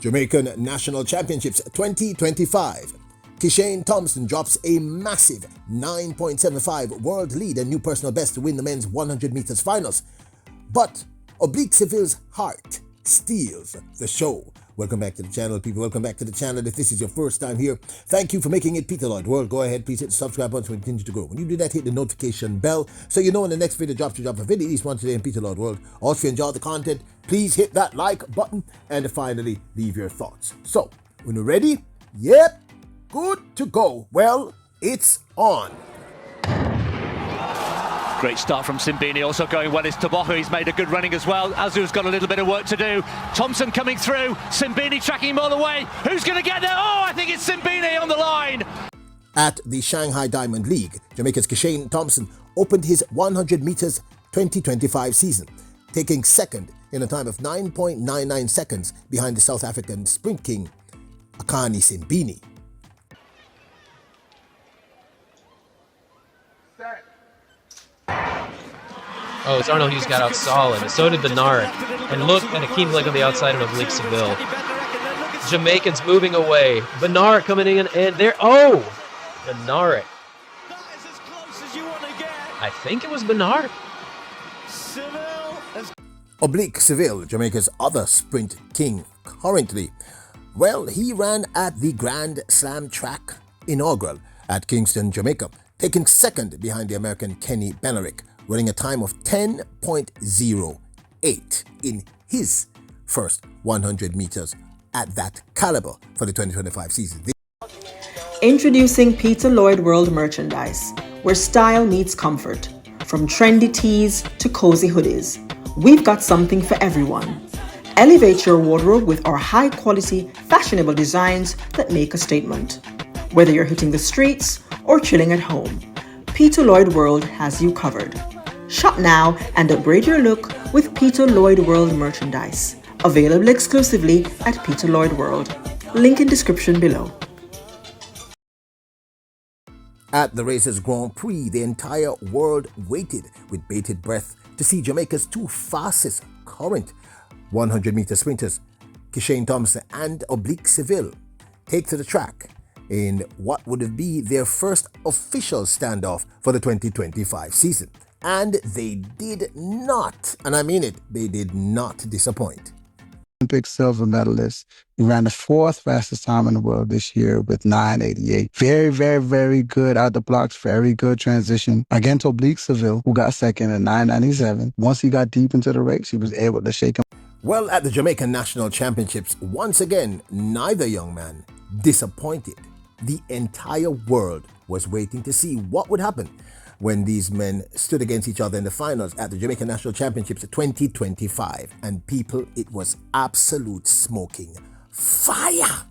Jamaican National Championships 2025. KISHANE Thompson drops a massive 9.75 world lead and new personal best to win the men's 100 meters finals. But OBLIQUE's heart steals the show. Welcome back to the channel, people. Welcome back to the channel. If this is your first time here, thank you for making it Peter Lloyd World. Go ahead, please hit the subscribe button to continue to grow. When you do that, hit the notification bell so you know when the next video drops, you drop a video, at least one today in Peter Lloyd World. Also, if you enjoy the content, please hit that like button and finally leave your thoughts. So, when you're ready, yep, good to go. Well, it's on. Great start from Simbini, also going well is Taboho. He's made a good running as well. Azu's got a little bit of work to do. Thompson coming through, Simbini tracking him all the way. Who's going to get there? Oh, I think it's Simbini on the line. At the Shanghai Diamond League, Jamaica's KISHANE Thompson opened his 100 meters 2025 season, taking second in a time of 9.99 seconds behind the South African sprint king, Akani Simbini. Oh, it's Arnold Hughes got out solid, and so did Benard. And look at Akeem Blake on the outside of Oblique Seville. Jamaicans moving away. Benard coming in, and there. Oh! Benard. I think it was Benard. Oblique Seville, Jamaica's other sprint king currently. Well, he ran at the Grand Slam track inaugural at Kingston, Jamaica, taking second behind the American Kenny Benerick, running a time of 10.08 in his first 100 meters at that caliber for the 2025 season. Introducing Peter Lloyd World merchandise, where style meets comfort. From trendy tees to cozy hoodies, we've got something for everyone. Elevate your wardrobe with our high-quality, fashionable designs that make a statement. Whether you're hitting the streets or chilling at home, Peter Lloyd World has you covered. Shop now and upgrade your look with Peter Lloyd World merchandise. Available exclusively at Peter Lloyd World. Link in description below. At the race's Grand Prix, the entire world waited with bated breath to see Jamaica's two fastest current 100-meter sprinters, KISHANE Thompson and Oblique Seville, take to the track in what would be their first official standoff for the 2025 season. And they did not, and I mean it, they did not disappoint. Olympic silver medalist. He ran the fourth fastest time in the world this year with 9:88. Very, very, very good out the blocks. Very good transition against Oblique Seville, who got second at 9:97. Once he got deep into the race, he was able to shake him. Well, at the Jamaican National Championships, once again, neither young man disappointed. The entire world was waiting to see what would happen when these men stood against each other in the finals at the Jamaican National Championships 2025. And people, it was absolute smoking fire.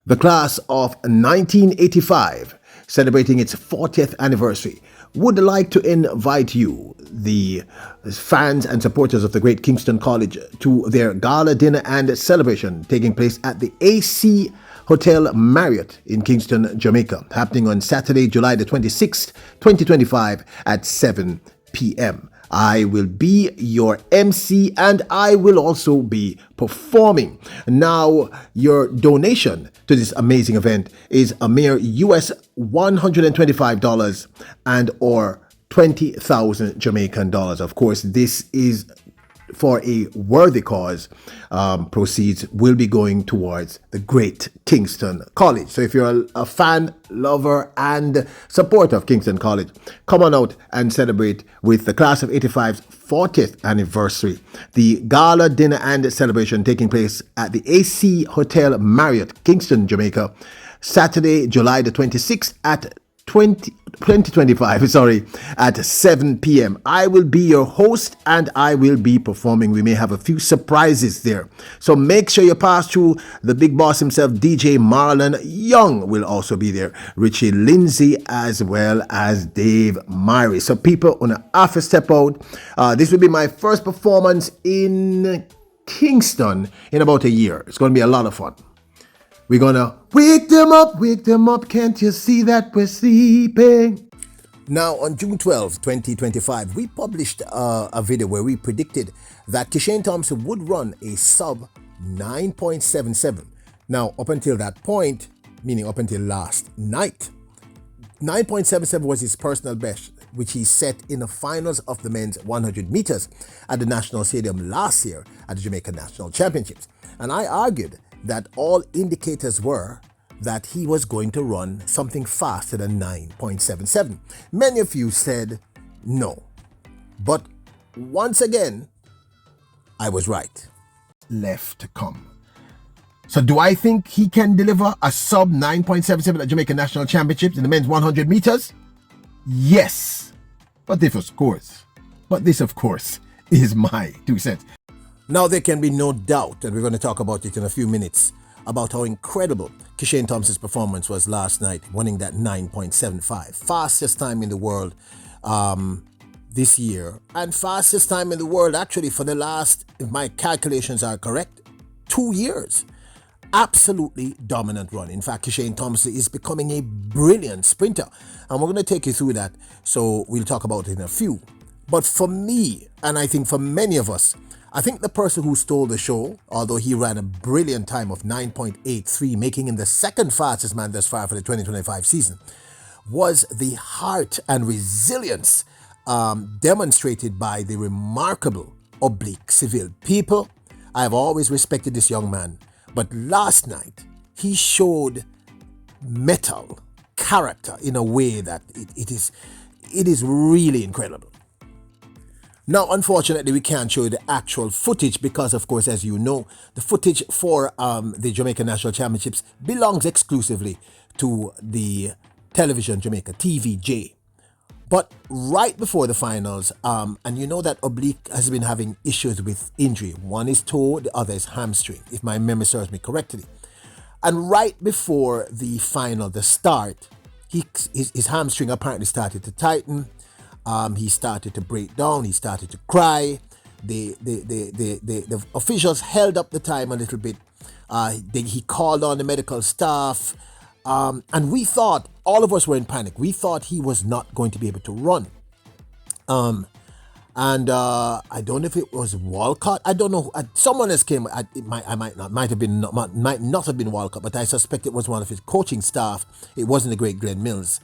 The class of 1985, celebrating its 40th anniversary, would like to invite you, the fans and supporters of the great Kingston College, to their gala dinner and celebration taking place at the AC Hotel Marriott in Kingston, Jamaica, happening on Saturday, July the 26th, 2025 at 7 p.m. I will be your MC and I will also be performing. Now, your donation to this amazing event is a mere US $125 and or 20,000 Jamaican dollars. Of course, this is for a worthy cause. Proceeds will be going towards the great Kingston College. So if you're a fan, lover, and supporter of Kingston College, come on out and celebrate with the class of 85's 40th anniversary. The gala dinner and celebration taking place at the AC Hotel Marriott, Kingston, Jamaica, Saturday, July the 26th at 2025, at 7 p.m. I will be your host and I will be performing. We may have a few surprises there. So make sure you pass through the big boss himself, DJ Marlon Young will also be there. Richie Lindsay as well as Dave Myrie. So people on a half a step out. This will be my first performance in Kingston in about a year. It's going to be a lot of fun. We're gonna wake them up, can't you see that we're sleeping? Now, on June 12, 2025, we published a video where we predicted that KISHANE Thompson would run a sub 9.77. Now, up until that point, meaning up until last night, 9.77 was his personal best, which he set in the finals of the men's 100 meters at the National Stadium last year at the Jamaica National Championships. And I argued that all indicators were that he was going to run something faster than 9.77. Many of you said no. But once again, I was right. Left to come. So do I think he can deliver a sub 9.77 at Jamaica National Championships in the men's 100 meters? Yes. But this, of course, is my 2 cents. Now, there can be no doubt, and we're going to talk about it in a few minutes, about how incredible KISHANE Thompson's performance was last night, winning that 9.75. Fastest time in the world this year, and fastest time in the world actually for the last, if my calculations are correct, 2 years. Absolutely dominant run. In fact, KISHANE Thompson is becoming a brilliant sprinter, and we're going to take you through that, so we'll talk about it in a few. But for me, and I think for many of us, I think the person who stole the show, although he ran a brilliant time of 9.83, making him the second fastest man thus far for the 2025 season, was the heart and resilience demonstrated by the remarkable Oblique Seville. People, I have always respected this young man, but last night he showed metal, character in a way that it is really incredible. Now, unfortunately, we can't show you the actual footage because, of course, as you know, the footage for the Jamaica National Championships belongs exclusively to the Television Jamaica, TVJ. But right before the finals, and you know that Oblique has been having issues with injury. One is toe, the other is hamstring, if my memory serves me correctly. And right before the final, the start, his hamstring apparently started to tighten. He started to break down. He started to cry. The officials held up the time a little bit. He called on the medical staff. And we thought, all of us were in panic. We thought he was not going to be able to run. And I don't know if it was Walcott. I don't know. Someone else came. Might not have been Walcott, but I suspect it was one of his coaching staff. It wasn't the great Glenn Mills.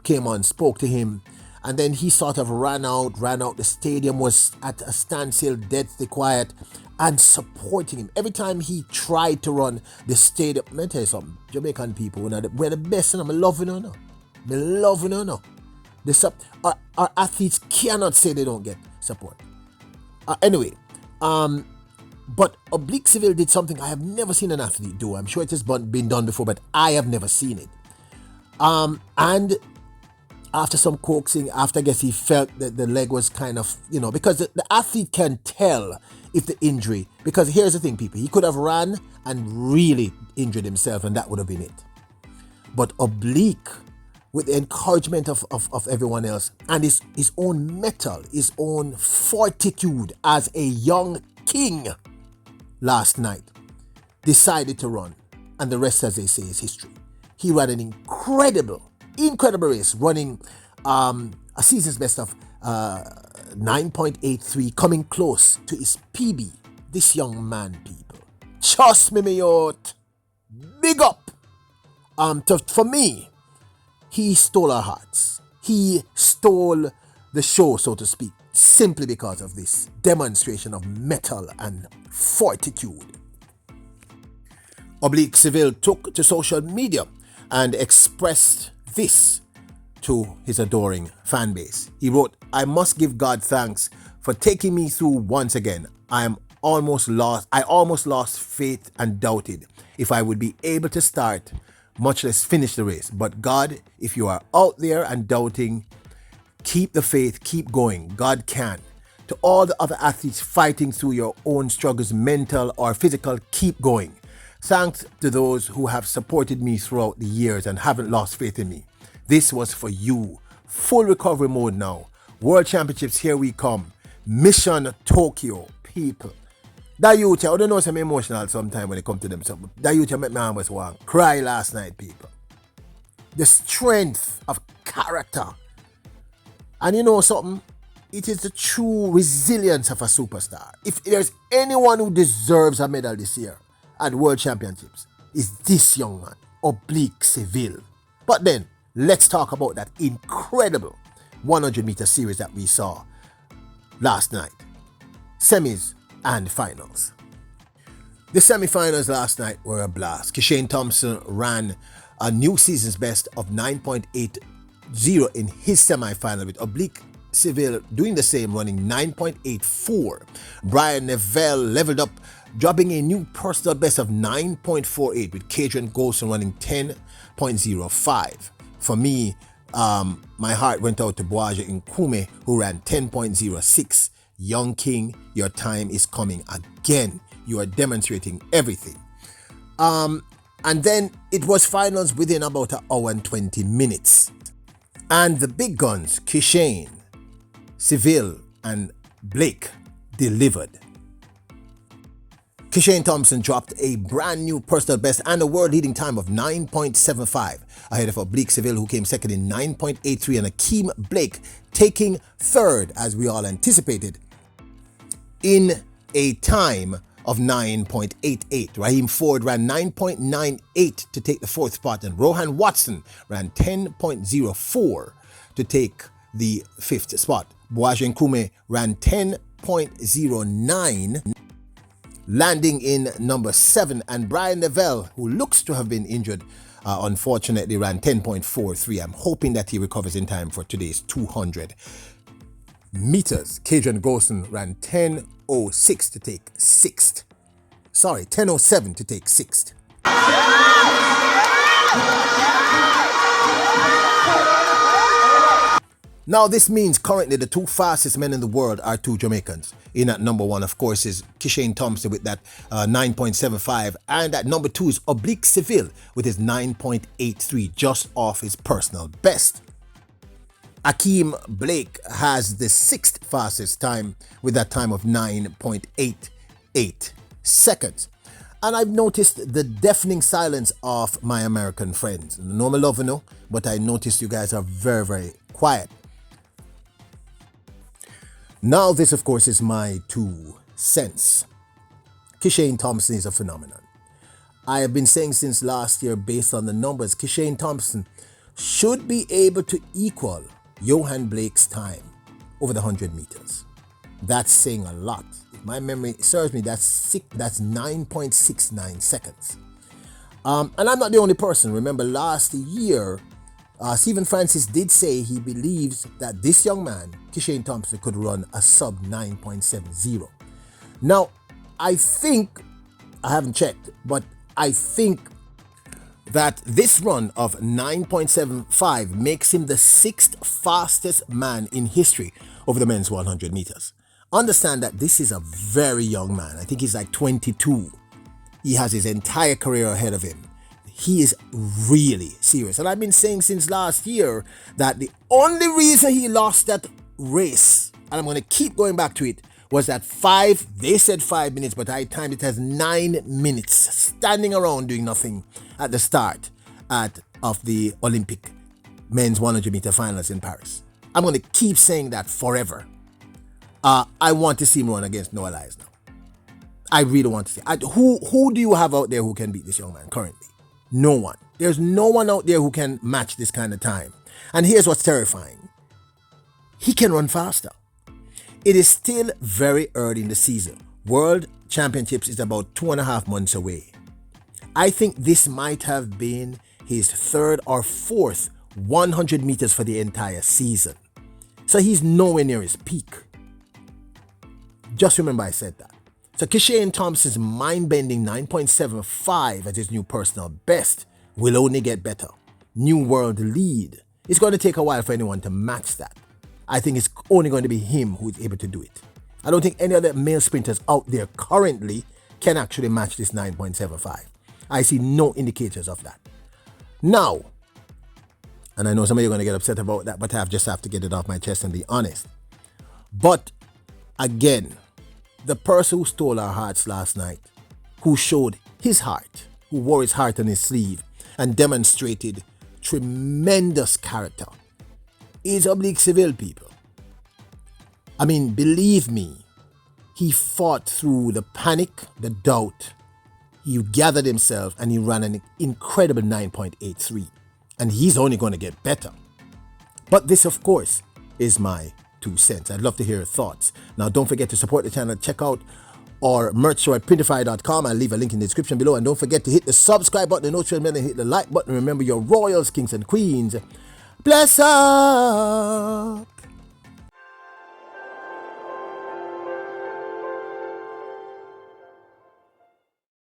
Came on, spoke to him. And then he sort of ran out. The stadium was at a standstill, deathly quiet, and supporting him. Every time he tried to run, the stadium, let me tell you something, Jamaican people, we're the best, and I'm loving her now. I'm loving her now. Our athletes cannot say they don't get support. Anyway, but Oblique Seville did something I have never seen an athlete do. I'm sure it has been done before, but I have never seen it. And after some coaxing, after I guess he felt that the leg was kind of, because the athlete can tell if the injury, because here's the thing, people, he could have ran and really injured himself, and that would have been it. But Oblique, with the encouragement of everyone else, and his own mettle, his own fortitude as a young king last night, decided to run, and the rest, as they say, is history. He ran an incredible race, running a season's best of 9.83, coming close to his PB. This young man, people, trust me, youth, big up. For me, he stole our hearts. He stole the show, so to speak, simply because of this demonstration of mettle and fortitude. Oblique Seville took to social media and expressed this to his adoring fan base. He wrote, "I must give God thanks for taking me through once again. I almost lost faith and doubted if I would be able to start, much less finish the race. But God, if you are out there and doubting, keep the faith, keep going. God can. To all the other athletes fighting through your own struggles, mental or physical, keep going. Thanks to those who have supported me throughout the years and haven't lost faith in me. This was for you. Full recovery mode now. World Championships, here we come. Mission Tokyo, people." That youth, I don't know, I'm emotional sometimes when it comes to them. So that youth make my almost want cry last night, people. The strength of character. And you know something? it is the true resilience of a superstar. If there's anyone who deserves a medal this year at World Championships, it's this young man, Oblique Seville. But then, let's talk about that incredible 100-meter series that we saw last night. Semis and finals. The semi-finals last night were a blast. KISHANE Thompson ran a new season's best of 9.80 in his semi-final, with Oblique Seville doing the same, running 9.84. Brian Neville leveled up, dropping a new personal best of 9.48, with Kadrian Golson running 10.05. For me, my heart went out to Boaja Nkume, who ran 10.06. Young King, your time is coming again. You are demonstrating everything. And then it was finals within about an hour and 20 minutes. And the big guns, KISHANE, Seville, and Blake, delivered. KISHANE Thompson dropped a brand new personal best and a world-leading time of 9.75, ahead of Oblique Seville, who came second in 9.83, and Akeem Blake taking third, as we all anticipated, in a time of 9.88. Raheem Ford ran 9.98 to take the fourth spot, and Rohan Watson ran 10.04 to take the fifth spot. Boaja Nkume ran 10.09, landing in number 7, and Brian Neville, who looks to have been injured, unfortunately ran 10.43. I'm hoping that he recovers in time for today's 200 meters. Kadrian Golson ran 10.06 to take 6th. Sorry, 10.07 to take 6th. Now, this means currently the two fastest men in the world are two Jamaicans. In at number 1, of course, is KISHANE Thompson with that 9.75. And at number 2 is Oblique Seville with his 9.83, just off his personal best. Akeem Blake has the 6th fastest time with that time of 9.88 seconds. And I've noticed the deafening silence of my American friends. No, me love, but I noticed you guys are very, very quiet. Now, this, of course, is my 2 cents. KISHANE Thompson is a phenomenon. I have been saying since last year, based on the numbers, KISHANE Thompson should be able to equal Johan Blake's time over the 100 meters. That's saying a lot. If my memory serves me, that's 9.69 seconds. And I'm not the only person. Remember, last year, Stephen Francis did say he believes that this young man, KISHANE Thompson, could run a sub 9.70. Now, I think, I haven't checked, but I think that this run of 9.75 makes him the 6th fastest man in history over the men's 100 meters. Understand that this is a very young man. I think he's like 22. He has his entire career ahead of him. He is really serious. And I've been saying since last year that the only reason he lost that race, and I'm going to keep going back to it, was that they said 5 minutes, but I timed it as 9 minutes, standing around doing nothing at the start of the Olympic men's 100 meter finals in Paris. I'm going to keep saying that forever. I want to see him run against Noah Lyles now. I really want to see. Who do you have out there who can beat this young man currently? No one. There's no one out there who can match this kind of time. And here's what's terrifying. He can run faster. It is still very early in the season. World Championships is about 2.5 months away. I think this might have been his 3rd or 4th 100 meters for the entire season. So he's nowhere near his peak. Just remember I said that. So KISHANE Thompson's mind-bending 9.75 as his new personal best will only get better. New world lead. It's going to take a while for anyone to match that. I think it's only going to be him who is able to do it. I don't think any other male sprinters out there currently can actually match this 9.75. I see no indicators of that. Now, and I know some of you are going to get upset about that, but I just have to get it off my chest and be honest. But again, the person who stole our hearts last night, who showed his heart, who wore his heart on his sleeve and demonstrated tremendous character, is Oblique Seville, people. I mean, believe me, he fought through the panic, the doubt. He gathered himself and he ran an incredible 9.83. And he's only going to get better. But this, of course, is my 2 cents. I'd love to hear your thoughts. Now, don't forget to support the channel. Check out our merch show at printify.com. I'll leave a link in the description below. And don't forget to hit the subscribe button, the notification bell, and hit the like button. Remember, your royals, kings and queens. Bless up!